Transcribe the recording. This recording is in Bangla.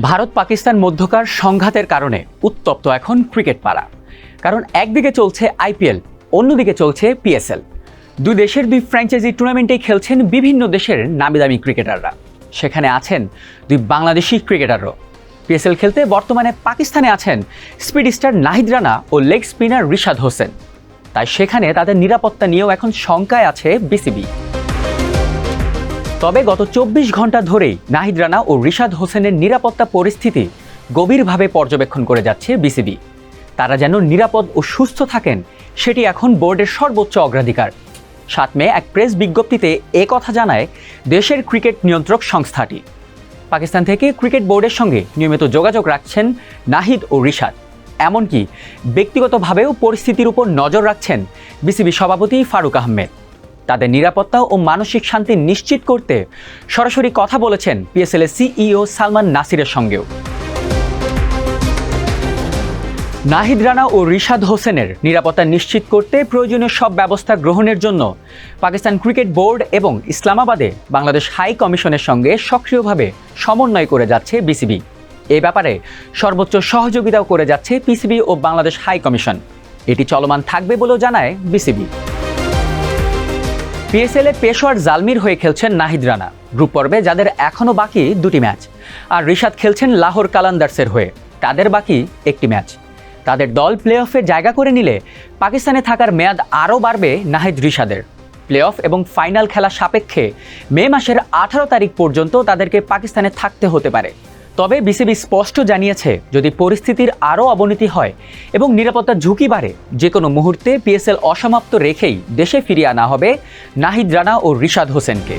ভারত পাকিস্তান মধ্যকার সংঘাতের কারণে উত্তপ্ত এখন ক্রিকেট পাড়া। কারণ একদিকে চলছে আইপিএল, অন্যদিকে চলছে পিএসএল। দুই দেশের দুই ফ্র্যাঞ্চাইজি টুর্নামেন্টেই খেলছেন বিভিন্ন দেশের নামিদামি ক্রিকেটাররা। সেখানে আছেন দুই বাংলাদেশি ক্রিকেটারও। পিএসএল খেলতে বর্তমানে পাকিস্তানে আছেন স্পিড স্টার নাহিদ রানা ও লেগ স্পিনার রিশাদ হোসেন। তাই সেখানে তাদের নিরাপত্তা নিয়েও এখন শঙ্কায় আছে বিসিবি। তবে গত ২৪ ঘন্টা ধরেই নাহিদ রানা ও রিশাদ হোসেনের নিরাপত্তা পরিস্থিতি গভীরভাবে পর্যবেক্ষণ করে যাচ্ছে বিসিবি। তারা যেন নিরাপদ ও সুস্থ থাকেন, সেটি এখন বোর্ডের সর্বোচ্চ অগ্রাধিকার। ৭ মে এক প্রেস বিজ্ঞপ্তিতে কথা জানায় দেশের ক্রিকেট নিয়ন্ত্রক সংস্থাটি। পাকিস্তান থেকে ক্রিকেট বোর্ডের সঙ্গে নিয়মিত যোগাযোগ রাখছেন নাহিদ ও রিশাদ। এমনকি ব্যক্তিগতভাবেও পরিস্থিতির উপর নজর রাখছেন বিসিবি সভাপতি ফারুক আহমেদ। তাদের নিরাপত্তা ও মানসিক শান্তি নিশ্চিত করতে সরাসরি কথা বলেছেন পিএসএল এর সিইও সালমান নাসিরের সঙ্গেও। নাহিদ রানা ও রিশাদ হোসেনের নিরাপত্তা নিশ্চিত করতে প্রয়োজনীয় সব ব্যবস্থা গ্রহণের জন্য পাকিস্তান ক্রিকেট বোর্ড এবং ইসলামাবাদে বাংলাদেশ হাই কমিশনের সঙ্গে সক্রিয়ভাবে সমন্বয় করে যাচ্ছে বিসিবি। এ ব্যাপারে সর্বোচ্চ সহযোগিতাও করে যাচ্ছে পিসিবি ও বাংলাদেশ হাই কমিশন। এটি চলমান থাকবে বলেও জানায় বিসিবি। পিএসএল-এ পেশোয়ার জালমির হয়ে খেলছেন নাহিদ রানা গ্রুপ পর্বে, যাদের এখনও বাকি 2টি ম্যাচ। আর রিশাদ খেলছেন লাহোর কালান্দার্সের হয়ে, তাদের বাকি 1টি ম্যাচ। তাদের দল প্লে অফে জায়গা করে নিলে পাকিস্তানে থাকার মেয়াদ আরও বাড়বে নাহিদ রিশাদের। প্লে অফ এবং ফাইনাল খেলা সাপেক্ষে মে মাসের 18 তারিখ পর্যন্ত তাদেরকে পাকিস্তানে থাকতে হতে পারে। তবে বিসিবি স্পষ্ট জানিয়েছে, যদি পরিস্থিতির আরও অবনতি হয় এবং নিরাপত্তার ঝুঁকি বাড়ে, যে কোনো মুহূর্তে পিএসএল অসমাপ্ত রেখেই দেশে ফিরিয়ে আনা হবে নাহিদ রানা ও রিশাদ হোসেনকে।